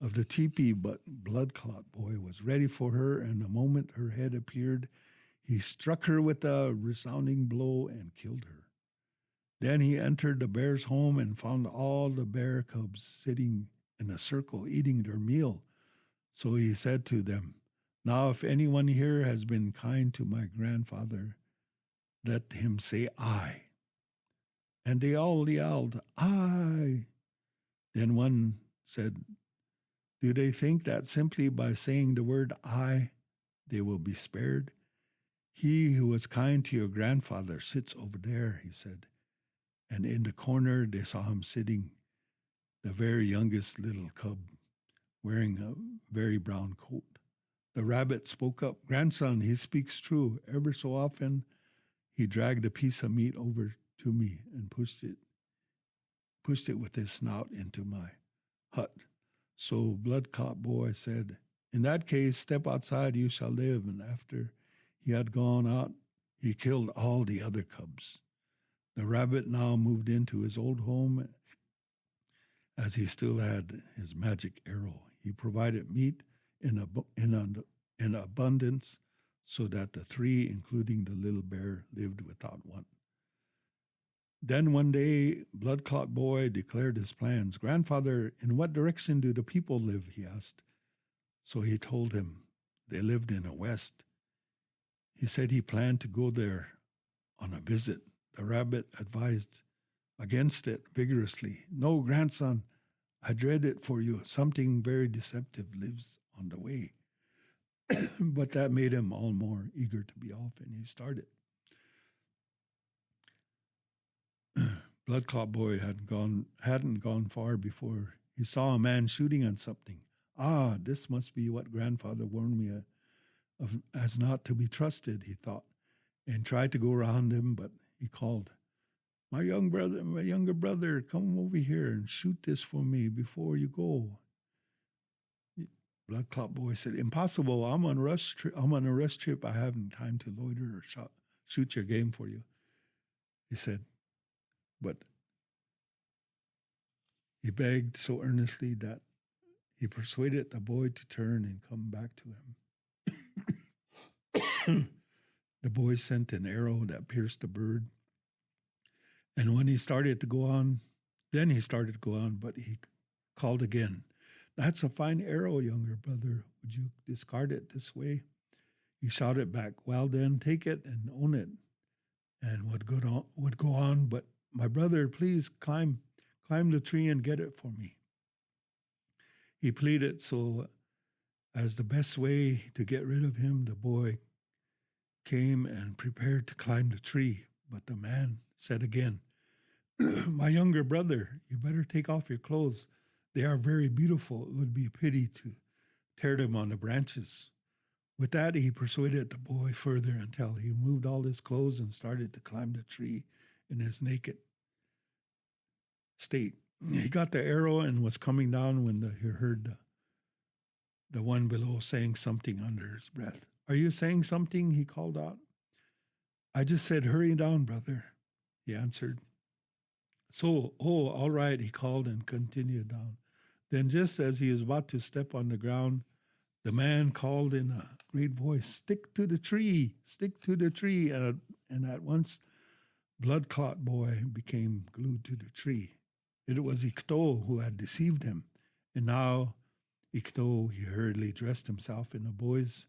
of the teepee, but Blood Clot Boy was ready for her, and the moment her head appeared, he struck her with a resounding blow and killed her. Then he entered the bear's home and found all the bear cubs sitting in a circle eating their meal. So he said to them, "Now if anyone here has been kind to my grandfather, let him say I." And they all yelled, "I." Then one said, "Do they think that simply by saying the word I, they will be spared?" "He who was kind to your grandfather sits over there," he said. And in the corner they saw him sitting, the very youngest little cub, wearing a very brown coat. The rabbit spoke up, "Grandson, he speaks true. Ever so often he dragged a piece of meat over to me and pushed it with his snout into my hut." So Blood Clot Boy said, In that case, step outside, you shall live. And after he had gone out, he killed all the other cubs. The rabbit now moved into his old home as he still had his magic arrow. He provided meat in abundance so that the three, including the little bear, lived without want. Then one day, Blood Clot Boy declared his plans. Grandfather, in what direction do the people live? He asked. So he told him they lived in the west. He said he planned to go there on a visit. The rabbit advised against it vigorously. No, grandson, I dread it for you. Something very deceptive lives on the way. But that made him all more eager to be off, and he started. Blood Clot Boy hadn't gone far before he saw a man shooting on something. Ah, this must be what grandfather warned me of as not to be trusted, he thought, and tried to go around him, but he called, my younger brother, come over here and shoot this for me before you go. Blood Clot Boy said, impossible, I'm on a rush trip. I haven't time to loiter or shoot your game for you. He said, but he begged so earnestly that he persuaded the boy to turn and come back to him. The boy sent an arrow that pierced the bird. And when he started to go on, but he called again. That's a fine arrow, younger brother. Would you discard it this way? He shouted back, well then, take it and own it. And would go on, but my brother, please climb the tree and get it for me. He pleaded, so as the best way to get rid of him, the boy came and prepared to climb the tree. But the man said again, my younger brother, you better take off your clothes. They are very beautiful. It would be a pity to tear them on the branches. With that, he persuaded the boy further until he removed all his clothes and started to climb the tree in his naked state. He got the arrow and was coming down when he heard the one below saying something under his breath. Are you saying something? He called out. I just said, hurry down, brother, he answered. So, all right, he called and continued down. Then just as he was about to step on the ground, the man called in a great voice, stick to the tree, stick to the tree. And at once, Blood Clot Boy became glued to the tree. It was Ikto who had deceived him. And now Ikto, he hurriedly dressed himself in the boy's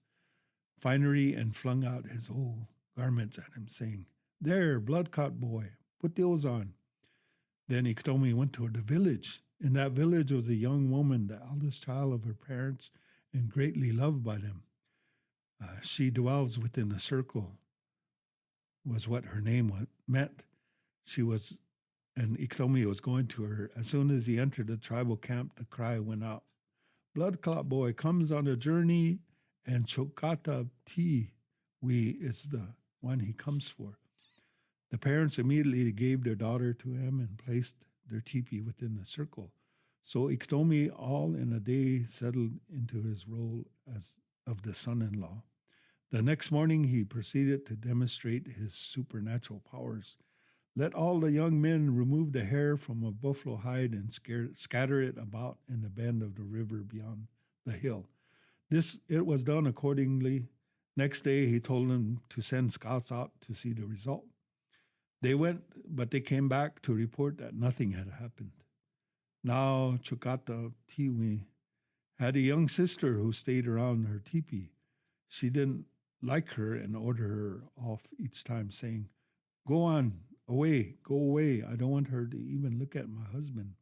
finery and flung out his old garments at him, saying, there, Blood Clot Boy, put those on. Then Iktomi went toward the village. In that village was a young woman, the eldest child of her parents, and greatly loved by them. She dwells within a circle, was what her name meant. And Iktomi was going to her. As soon as he entered the tribal camp, the cry went out. Blood Clot Boy comes on a journey, and Chokata Tiwi is the one he comes for. The parents immediately gave their daughter to him and placed their teepee within the circle. So Iktomi, all in a day, settled into his role as of the son-in-law. The next morning, he proceeded to demonstrate his supernatural powers. Let all the young men remove the hair from a buffalo hide and scatter it about in the bend of the river beyond the hill. It was done accordingly. Next day, he told them to send scouts out to see the result. They went, but they came back to report that nothing had happened. Now, Chokata Tiwi had a young sister who stayed around her teepee. She didn't like her and ordered her off each time, saying, go on, away, go away. I don't want her to even look at my husband.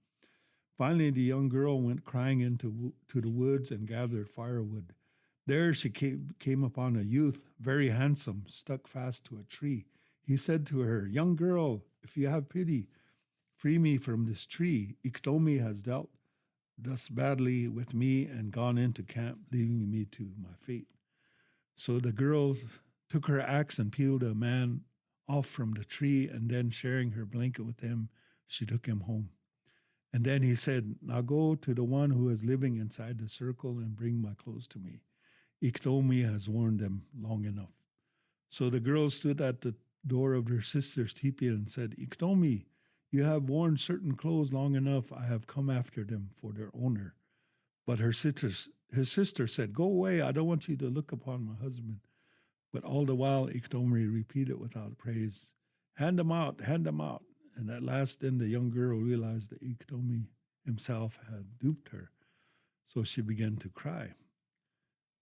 Finally, the young girl went crying into the woods and gathered firewood. There she came upon a youth, very handsome, stuck fast to a tree. He said to her, young girl, if you have pity, free me from this tree. Iktomi has dealt thus badly with me and gone into camp, leaving me to my fate. So the girl took her axe and peeled a man off from the tree, and then sharing her blanket with him, she took him home. And then he said, now go to the one who is living inside the circle and bring my clothes to me. Iktomi has worn them long enough. So the girl stood at the door of her sister's teepee and said, Iktomi, you have worn certain clothes long enough. I have come after them for their owner. But his sister said, go away. I don't want you to look upon my husband. But all the while, Iktomi repeated without praise, hand them out, hand them out. And at last, then the young girl realized that Iktomi himself had duped her. So she began to cry.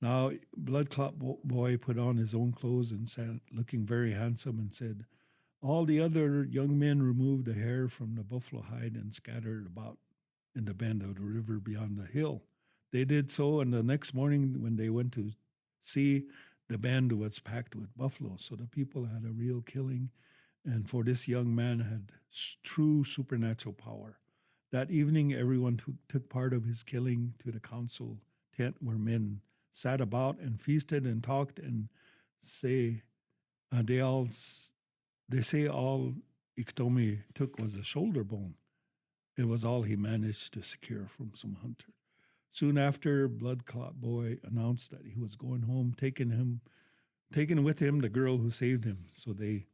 Now, Blood Clot Boy put on his own clothes and sat looking very handsome and said, all the other young men removed the hair from the buffalo hide and scattered about in the bend of the river beyond the hill. They did so, and the next morning when they went to see, the bend was packed with buffalo. So the people had a real killing, and for this young man had true supernatural power. That evening, everyone took part of his killing to the council tent where men sat about and feasted and talked and say they say all Iktomi took was a shoulder bone. It was all he managed to secure from some hunter. Soon after, Blood Clot Boy announced that he was going home, taking with him the girl who saved him. So they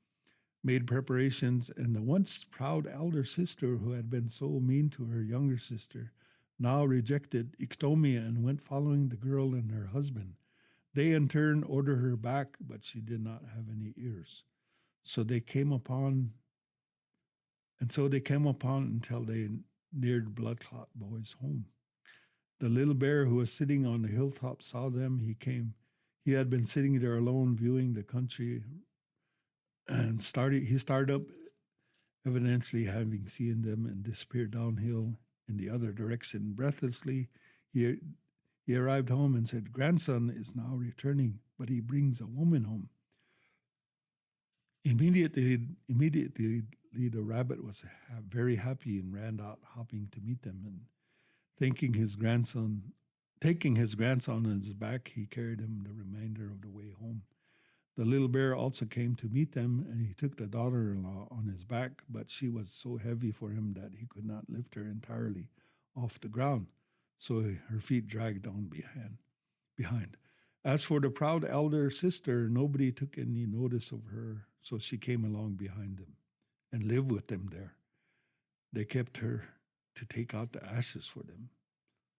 made preparations, and the once proud elder sister who had been so mean to her younger sister now rejected Iktomi and went following the girl and her husband. They in turn ordered her back, but she did not have any ears. So they came upon until they neared Blood Clot Boy's home. The little bear who was sitting on the hilltop saw them. He came. He had been sitting there alone viewing the country and he started up, evidently having seen them, and disappeared downhill in the other direction. Breathlessly, he arrived home and said, grandson is now returning, but he brings a woman home. Immediately, the rabbit was very happy and ran out hopping to meet them, and taking his grandson on his back, he carried him the remainder of the way home. The little bear also came to meet them, and he took the daughter-in-law on his back, but she was so heavy for him that he could not lift her entirely off the ground, so her feet dragged on behind. As for the proud elder sister, nobody took any notice of her, so she came along behind them and lived with them there. They kept her to take out the ashes for them.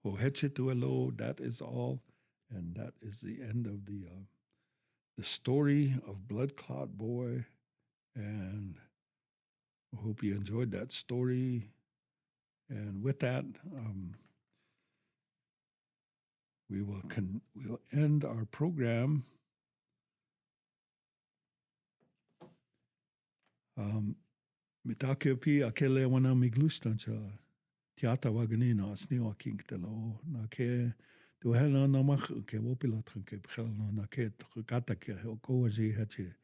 Hohechetuelo, that is all, and that is the end of the story of Blood Clot Boy, and I hope you enjoyed that story. And with that, we'll end our program. Mitakepi akele wana miglustancha tiata waganina asniwa kingtelo na ke tuhelna namach ke wopilot ke bkhelno na ke kata ke okoji hache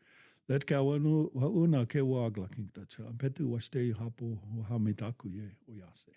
let ka wanu wa una ke wagla kingtacha ampetu wastei hapo ha mitaku ye oyase.